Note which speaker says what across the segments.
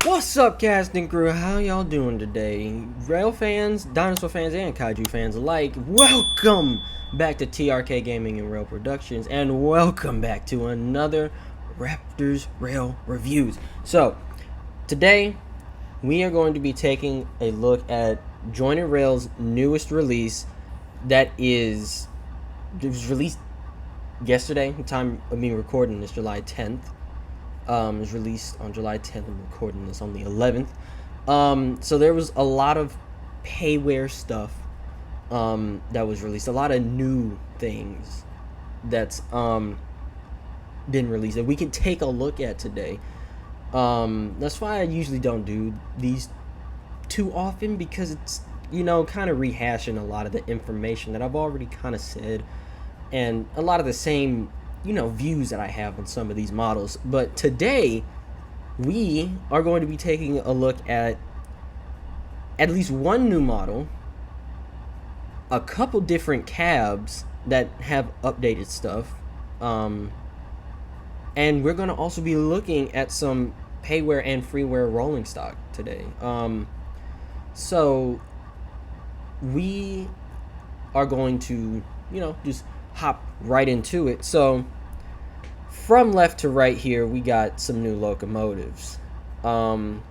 Speaker 1: What's up, casting crew? How y'all doing today? Rail fans, dinosaur fans, and kaiju fans alike, welcome back to TRK Gaming and Rail Productions, and welcome back to another Raptorz Rail Reviews. So, today, we are going to be taking a look at Jointed Rail's newest release that was released yesterday. The time of me recording this, July 10th. It was released on July 10th. I'm recording this on the 11th. So there was a lot of Payware stuff that was released. A lot of new things that's been released that we can take a look at today. That's why I usually don't do these too often, because it's, you know, kind of rehashing a lot of the information that I've already kind of said, and a lot of the same, you know, views that I have on some of these models. But today we are going to be taking a look at least one new model, a couple different cabs that have updated stuff, and we're going to also be looking at some Payware and Freeware rolling stock today. So we are going to, you know, just hop right into it. So from left to right here, we got some new locomotives. And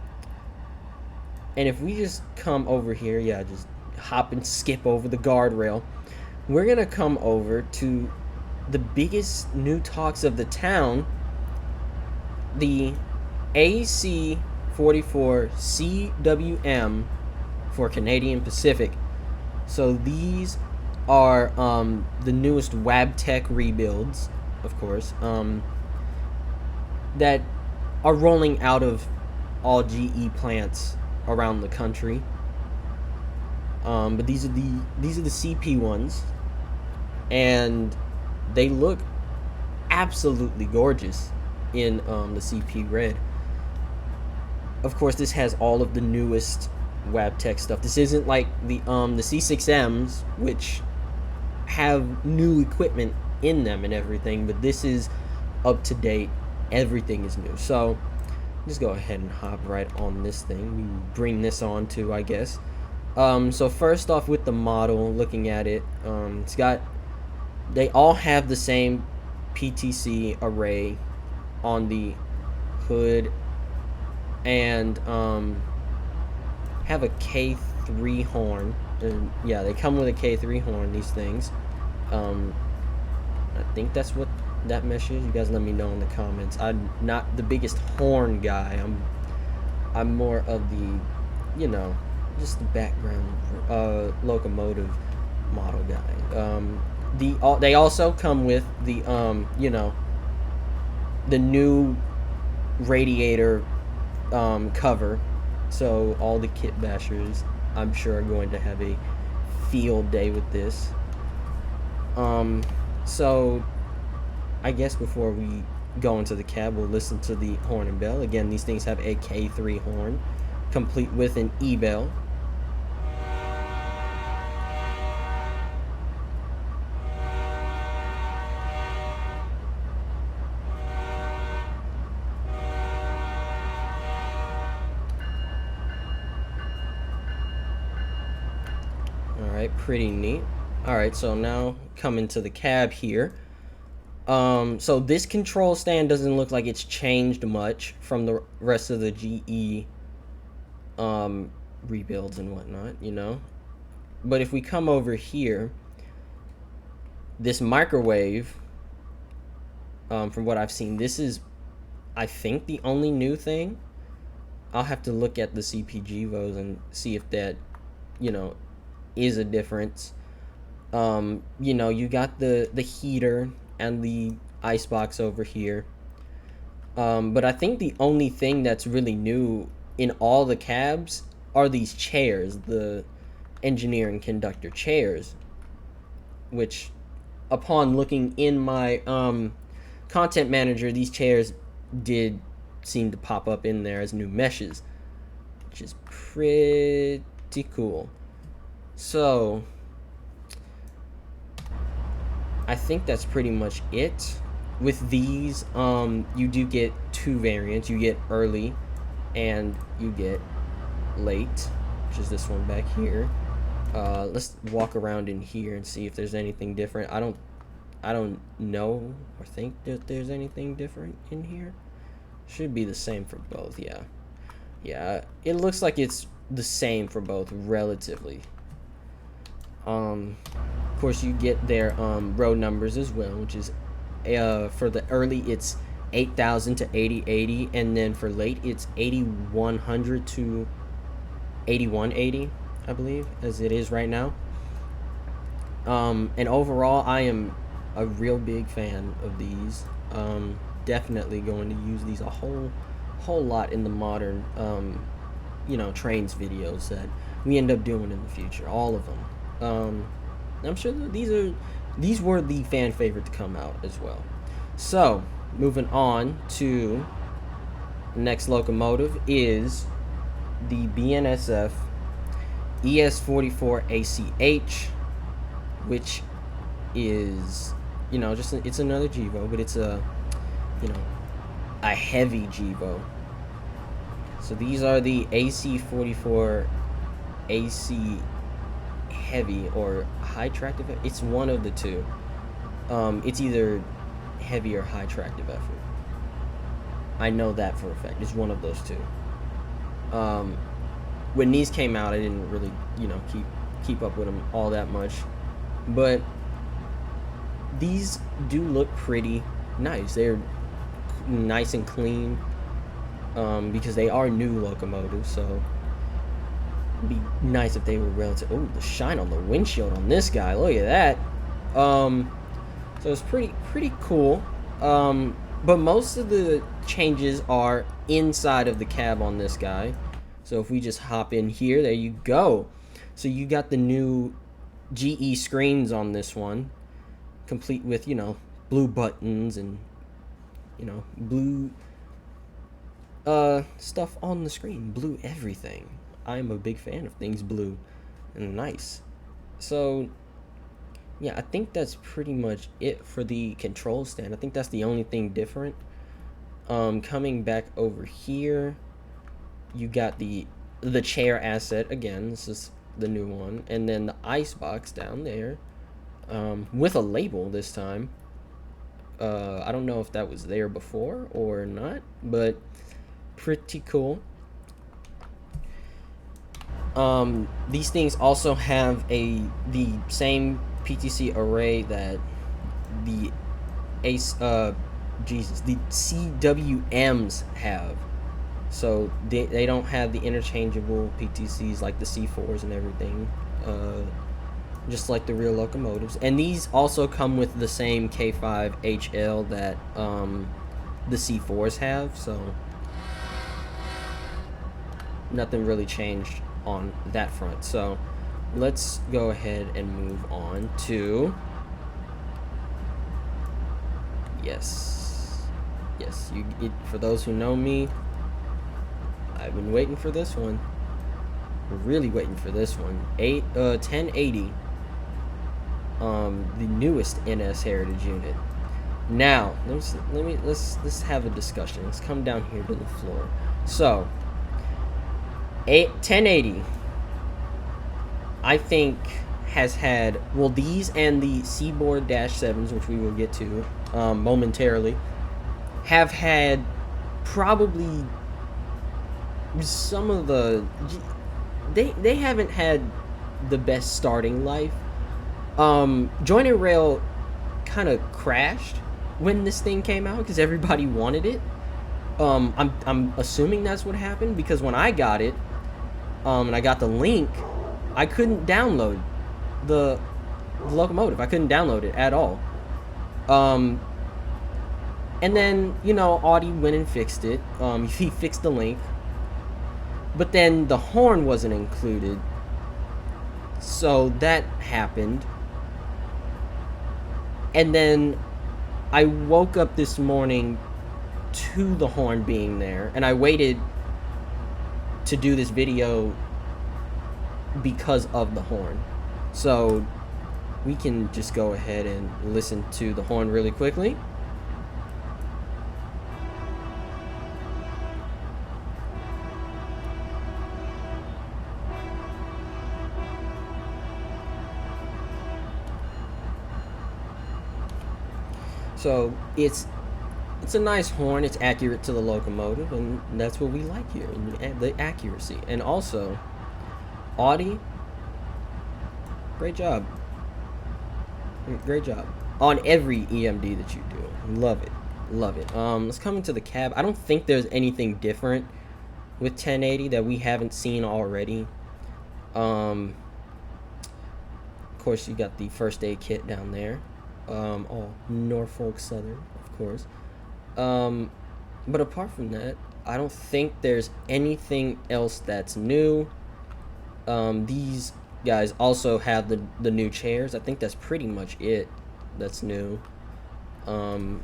Speaker 1: if we just come over here, yeah, just hop and skip over the guardrail, we're gonna come over to the biggest new talks of the town, the AC44CWM for Canadian Pacific. So these are the newest Wabtec rebuilds, of course, that are rolling out of all GE plants around the country. But these are the CP ones, and they look absolutely gorgeous in the CP red. Of course, this has all of the newest Wabtec stuff. This isn't like the C6Ms, which have new equipment in them and everything, but this is up to date. Everything is new. So just go ahead and hop right on this thing. We bring this on too, I guess. So first off, with the model, looking at it, they all have the same PTC array on the hood, and have a K3 horn. And yeah, they come with a K3 horn, these things. I think that's what that mesh is. You guys let me know in the comments. I'm not the biggest horn guy. I'm more of the, you know, just the background locomotive model guy. They also come with the you know, the new radiator cover. So all the kit bashers, I'm sure, are going to have a field day with this. So I guess before we go into the cab, we'll listen to the horn and bell. Again, these things have a K3 horn, complete with an E-bell. right, pretty neat. All right, so now coming to the cab here. So this control stand doesn't look like it's changed much from the rest of the GE rebuilds and whatnot, you know. But if we come over here, this microwave, from what I've seen, this is, I think, the only new thing. I'll have to look at the CPGVOs and see if that, you know, is a difference. You know, you got the heater and the icebox over here. But I think the only thing that's really new in all the cabs are these chairs, the engineer and conductor chairs, which upon looking in my content manager, these chairs did seem to pop up in there as new meshes, which is pretty cool. So I think that's pretty much it. With these, you do get two variants. You get early and you get late, which is this one back here. Let's walk around in here and see if there's anything different. I don't know or think that there's anything different in here. Should be the same for both. Yeah, it looks like it's the same for both relatively. Of course you get their row numbers as well, which is for the early it's 8,000 to 8080, and then for late it's 8100 to 8180, I believe, as it is right now. And overall, I am a real big fan of these. Definitely going to use these a whole lot in the modern you know, trains videos that we end up doing in the future, all of them. I'm sure that these were the fan favorite to come out as well. So moving on to the next locomotive is the BNSF ES44AC, which is, you know, just it's another GEVO, but it's a, you know, a heavy GEVO. So these are the AC44AC heavy or high tractive. It's one of the two. It's either heavy or high tractive effort. I know that for a fact. It's one of those two. When these came out, I didn't really, you know, keep up with them all that much, but these do look pretty nice. They're nice and clean, because they are new locomotives, so it'd be nice if they were relative. Oh, the shine on the windshield on this guy, look at that. So it's pretty cool. But most of the changes are inside of the cab on this guy. So if we just hop in here, there you go. So you got the new GE screens on this one, complete with, you know, blue buttons and, you know, blue stuff on the screen, blue everything. I'm a big fan of things blue and nice. So yeah, I think that's pretty much it for the control stand. I think that's the only thing different. Coming back over here, you got the chair asset again. This is the new one, and then the icebox down there, with a label this time. I don't know if that was there before or not, but pretty cool. These things also have the same PTC array that the the CWMs have. So they don't have the interchangeable PTCs like the C4s and everything, just like the real locomotives. And these also come with the same K5HL that the C4s have, so nothing really changed on that front. So let's go ahead and move on to for those who know me, I've been waiting for this one. We're really waiting for this one. 1080, the newest NS Heritage unit. Now let's have a discussion. Let's come down here to the floor. So 1080, I think, has had, well, these and the Seaboard Dash 7s, which we will get to momentarily, have had probably some of the, they haven't had the best starting life. Joint Rail kind of crashed when this thing came out because everybody wanted it. I'm assuming that's what happened, because when I got it, and I got the link, I couldn't download the locomotive. I couldn't download it at all. And then, you know, Audi went and fixed it. He fixed the link, but then the horn wasn't included, so that happened. And then I woke up this morning to the horn being there, and I waited to do this video because of the horn. So we can just go ahead and listen to the horn really quickly. So it's a nice horn. It's accurate to the locomotive, and that's what we like here, the accuracy. And also, Audi, great job. Great job on every EMD that you do. Love it. Love it. Let's come into the cab. I don't think there's anything different with 1080 that we haven't seen already. Of course, you got the first aid kit down there. All Norfolk Southern, of course. But apart from that, I don't think there's anything else that's new. These guys also have the new chairs. I think that's pretty much it that's new. Yeah,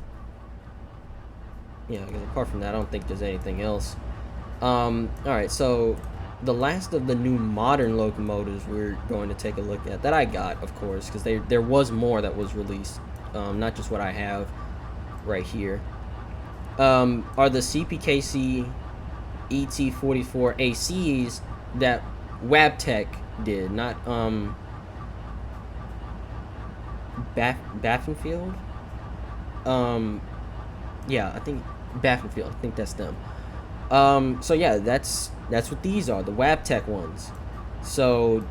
Speaker 1: apart from that, I don't think there's anything else. Alright, so the last of the new modern locomotives we're going to take a look at, that I got, of course, because there was more that was released, not just what I have right here, are the CPKC ET44ACs that Wabtec did, not Baffinfield. Yeah, I think Baffinfield. I think that's them. So yeah, that's what these are, the Wabtec ones. So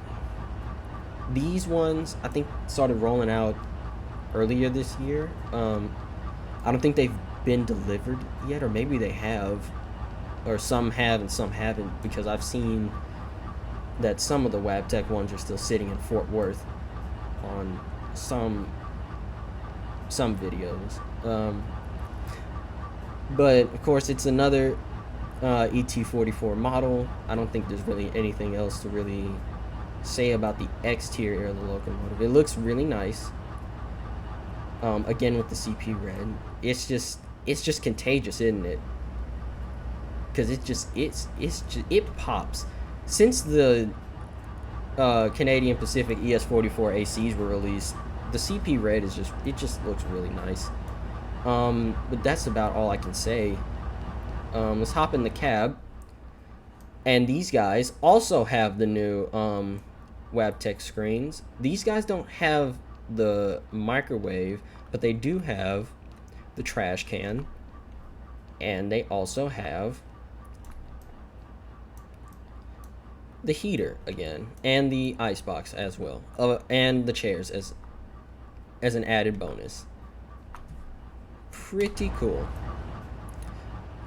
Speaker 1: these ones, I think, started rolling out earlier this year. I don't think they've been delivered yet, or maybe they have, or some have and some haven't, because I've seen that some of the Wabtec ones are still sitting in Fort Worth on some videos. But of course, it's another ET44 model. I don't think there's really anything else to really say about the exterior of the locomotive. It looks really nice. Again, with the CP red, it's just contagious, isn't it? Because it pops. Since the Canadian Pacific ES44ACs were released, the CP red it just looks really nice. But that's about all I can say. Let's hop in the cab. And these guys also have the new Wabtec screens. These guys don't have the microwave, but they do have the trash can. And they also have the heater again, and the icebox as well, and the chairs as an added bonus. Pretty cool.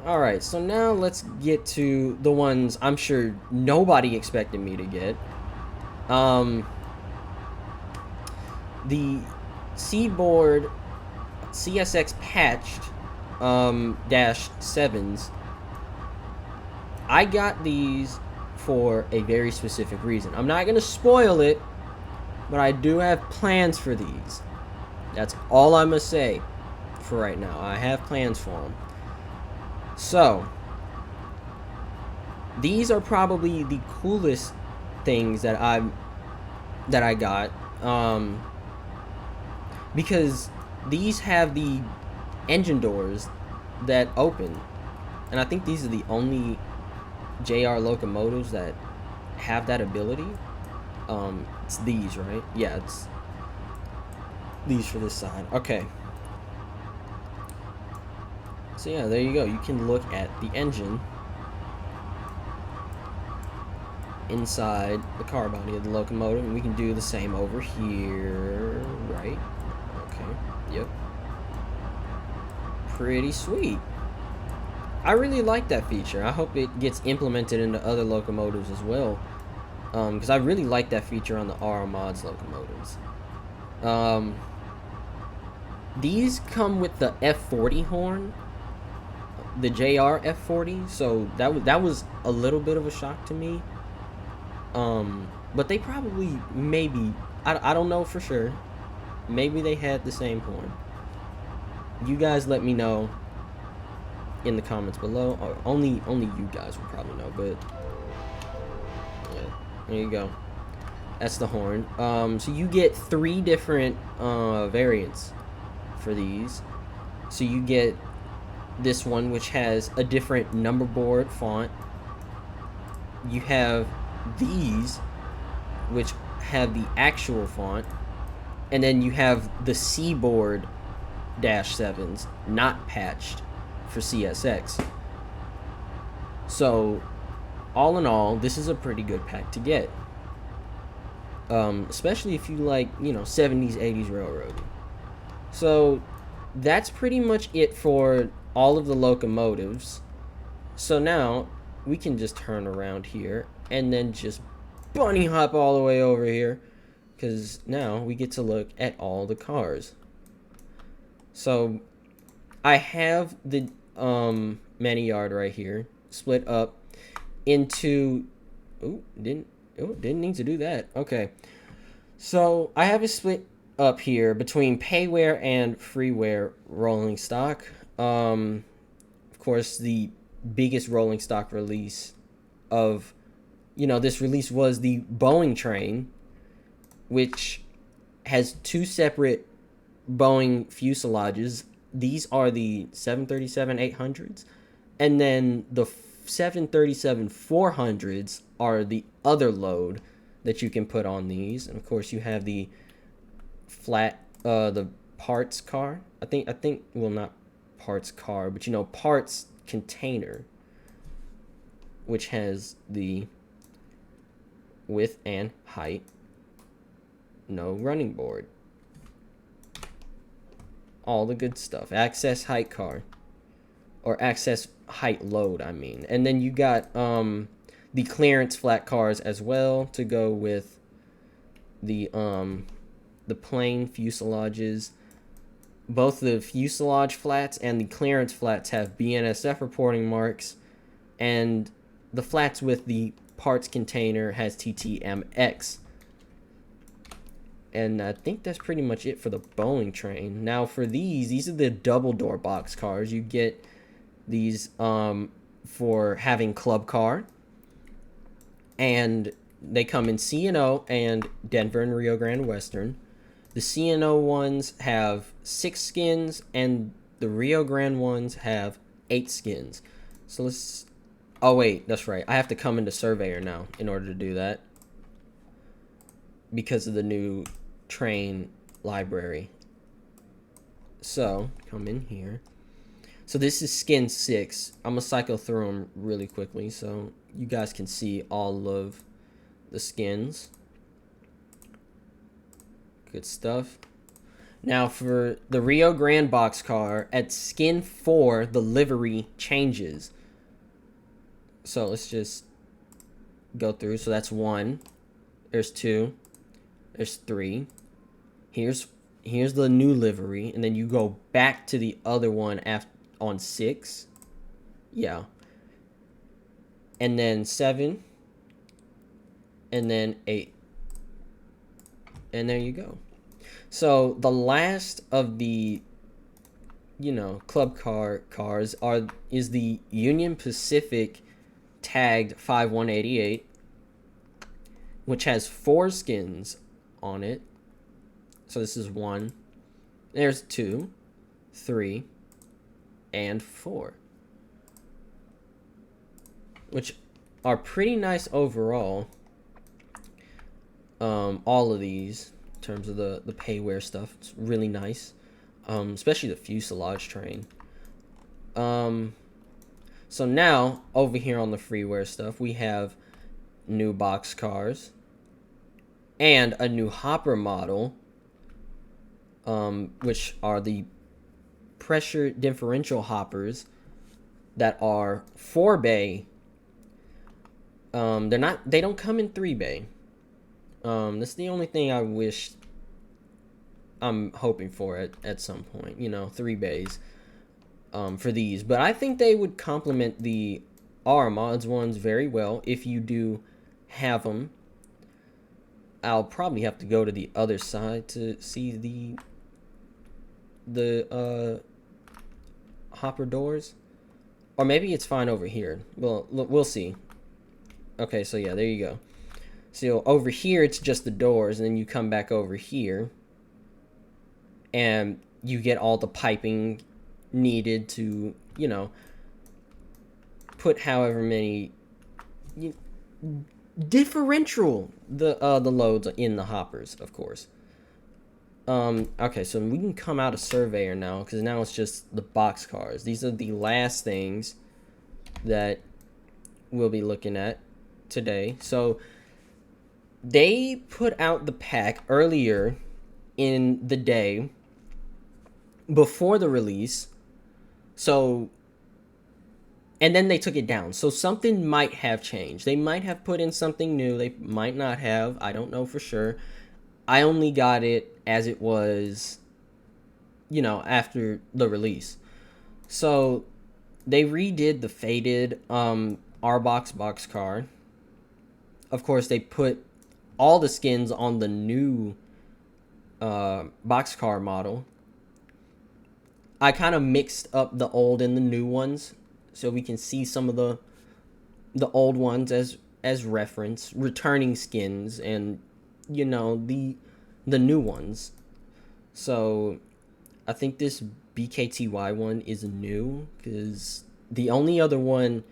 Speaker 1: Alright, so now let's get to the ones I'm sure nobody expected me to get. The Seaboard CSX patched dash 7s. I got these for a very specific reason. I'm not going to spoil it, but I do have plans for these. That's all I'm going to say for right now. I have plans for them. So, these are probably the coolest things that I got, because these have the engine doors that open, and I think these are the only JR locomotives that have that ability. It's these, right? Yeah, it's these for this side. Okay. So yeah, there you go. You can look at the engine inside the car body of the locomotive, and we can do the same over here, right? Okay. Yep. Pretty sweet. I really like that feature. I hope it gets implemented into other locomotives as well, because I really like that feature on the RO Mods locomotives. These come with the F40 horn, the JR F40, so that was a little bit of a shock to me. But they probably, maybe, I don't know for sure. Maybe they had the same horn. You guys let me know in the comments below. Or only you guys will probably know, but yeah, there you go. That's the horn. So you get 3 different variants for these. So you get this one, which has a different number board font. You have these, which have the actual font, and then you have the C-board -7s, not patched, for CSX. So, all in all, this is a pretty good pack to get. Especially if you like, 70s, 80s railroading. So, that's pretty much it for all of the locomotives. So now, we can just turn around here, and then just bunny hop all the way over here, because now we get to look at all the cars. So I have the many yard right here split up into didn't need to do that. Okay, so I have it split up here between Payware and Freeware rolling stock. Of course, the biggest rolling stock release of this release was the Boeing train, which has 2 separate Boeing fuselages. These are the 737-800s, and then the 737-400s are the other load that you can put on these. And of course, you have the flat, the parts car. I think, well, not parts car, but parts container, which has the width and height, no running board, all the good stuff. Access height car, or access height load, I mean. And then you got the clearance flat cars as well to go with the plain fuselages. Both the fuselage flats and the clearance flats have BNSF reporting marks, and the flats with the parts container has TTMX. And I think that's pretty much it for the Boeing train. Now for these are the double door box cars. You get these for having club car, and they come in CNO and Denver and Rio Grande Western. The CNO ones have 6 skins, and the Rio Grande ones have 8 skins. So let's... Oh, wait, that's right. I have to come into Surveyor now in order to do that, because of the new train library. So, come in here. So this is skin 6. I'm going to cycle through them really quickly so you guys can see all of the skins. Good stuff. Now for the Rio Grande boxcar, at skin 4, the livery changes. So let's just go through. So that's 1. There's 2. There's 3. Here's the new livery, and then you go back to the other one on 6. Yeah. And then 7. And then 8. And there you go. So the last of the club cars is the Union Pacific tagged 5188, which has 4 skins on it. So this is 1. There's 2, 3, and 4, which are pretty nice overall. all of these in terms of the Payware stuff. It's really nice, especially the fuselage train. So now over here on the Freeware stuff, we have new box cars and a new hopper model, which are the pressure differential hoppers that are 4-bay. They don't come in 3-bay. That's the only thing I wish I'm hoping for at some point, 3 bays for these. But I think they would complement the R mods ones very well if you do have them. I'll probably have to go to the other side to see the hopper doors, or maybe it's fine over here. Well, we'll see. Okay, so yeah, there you go. So over here it's just the doors, and then you come back over here and you get all the piping needed to, put however many differential the loads in the hoppers, of course. Okay, so we can come out of Surveyor now, because now it's just the box cars. These are the last things that we'll be looking at today. So they put out the pack earlier in the day before the release. So, and then they took it down. So something might have changed. They might have put in something new. They might not have. I don't know for sure. I only got it as it was, after the release. So they redid the faded R-Box boxcar. Of course, they put all the skins on the new boxcar model. I kind of mixed up the old and the new ones, so we can see some of the old ones as reference, returning skins, and the new ones. So I think this BKTY one is new, because the only other one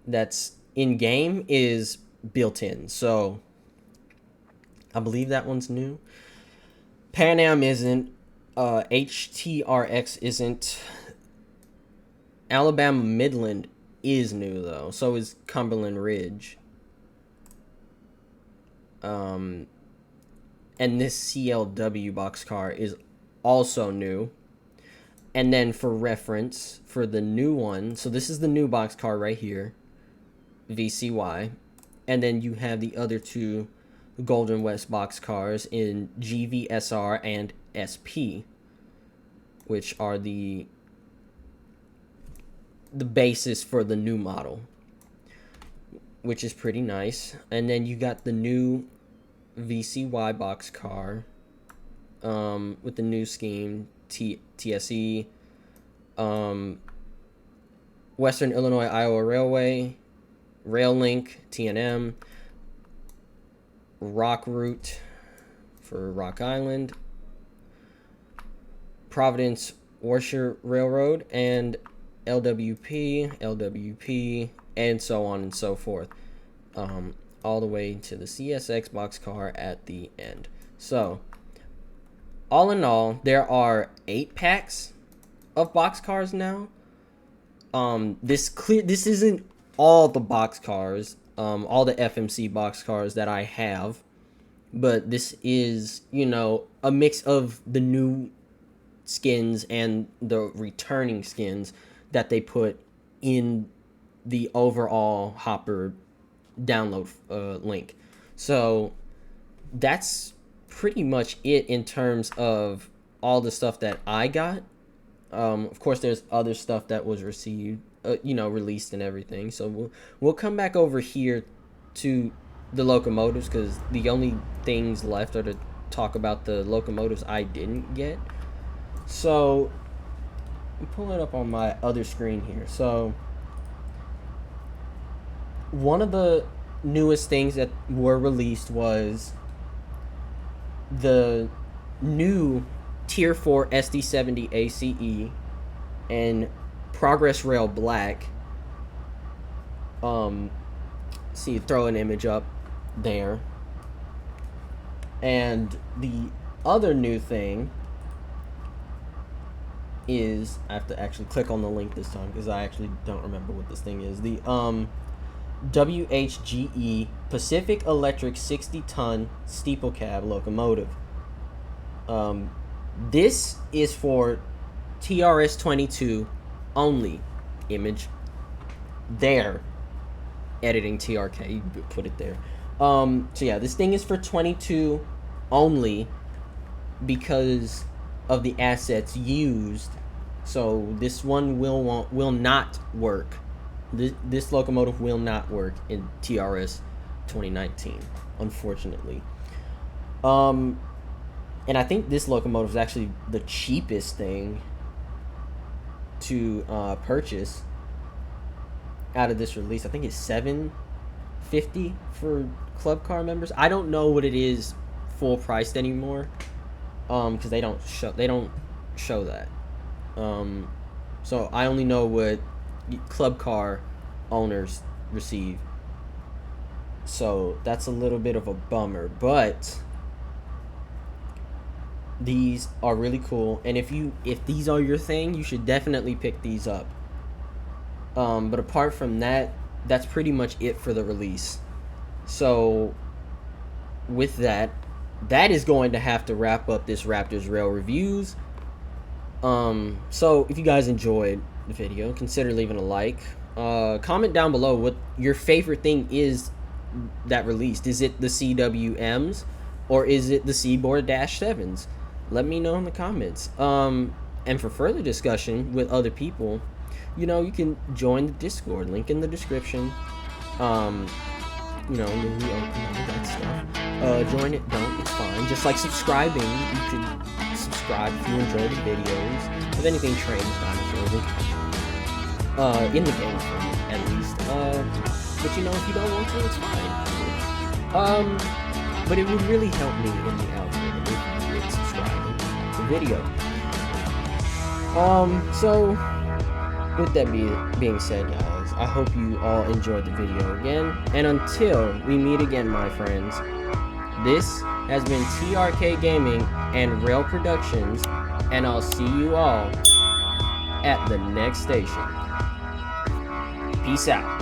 Speaker 1: that's in game is built in. So I believe that one's new. Pan Am isn't. HTRX isn't. Alabama Midland is new though. So is Cumberland Ridge. And this CLW boxcar is also new. And then for reference, for the new one, so this is the new boxcar right here, VCY. And then you have the other two Golden West boxcars in GVSR and SP, which are the basis for the new model, which is pretty nice. And then you got the new VCY boxcar with the new scheme, TSE, Western Illinois Iowa Railway, Rail Link, TNM, Rock Route for Rock Island, Providence Washer Railroad, and LWP, and so on and so forth, all the way to the CSX boxcar at the end. So all in all, there are 8 packs of boxcars now. This isn't all the boxcars, all the FMC boxcars that I have, but this is, a mix of the new skins and the returning skins that they put in the overall hopper download link. So that's pretty much it in terms of all the stuff that I got. Of course, there's other stuff that was received, released and everything. So we'll come back over here to the locomotives, because the only things left are to talk about the locomotives I didn't get. So I'm pulling it up on my other screen here. So one of the newest things that were released was the new Tier 4 SD70 ACE and Progress Rail Black. See, throw an image up there. And the other new thing is, I have to actually click on the link this time because I actually don't remember what this thing is. The WHGE Pacific Electric 60-ton steeple cab locomotive. This is for TRS-22 only. Image there. Editing TRK, you put it there. So yeah, this thing is for 22 only because of the assets used. So this one will not work. This locomotive will not work in TRS 2019, unfortunately. And I think this locomotive is actually the cheapest thing to purchase out of this release. I think it's $750 for club car members. I don't know what it is full priced anymore, because they don't show that. So I only know what club car owners receive. So that's a little bit of a bummer, but these are really cool, and if these are your thing, you should definitely pick these up. But apart from that, that's pretty much it for the release. So with that is going to have to wrap up this Raptorz Rail Reviews. So if you guys enjoyed the video, consider leaving a like. Comment down below what your favorite thing is that released. Is it the CWMs or is it the Seaboard-7s? Let me know in the comments. And for further discussion with other people, you know, you can join the Discord, link in the description. You know, that stuff. Join it, don't, it's fine. Just like subscribing, you could subscribe if you enjoy the videos of anything trains, dinosaurs, and in the game form, at least. But you know, if you don't want to, it's fine. But it would really help me in the algorithm if you would subscribe to the video. So with that being said, guys, I hope you all enjoyed the video again. And until we meet again, my friends, this has been TRK Gaming and Rail Productions, and I'll see you all at the next station. Peace out.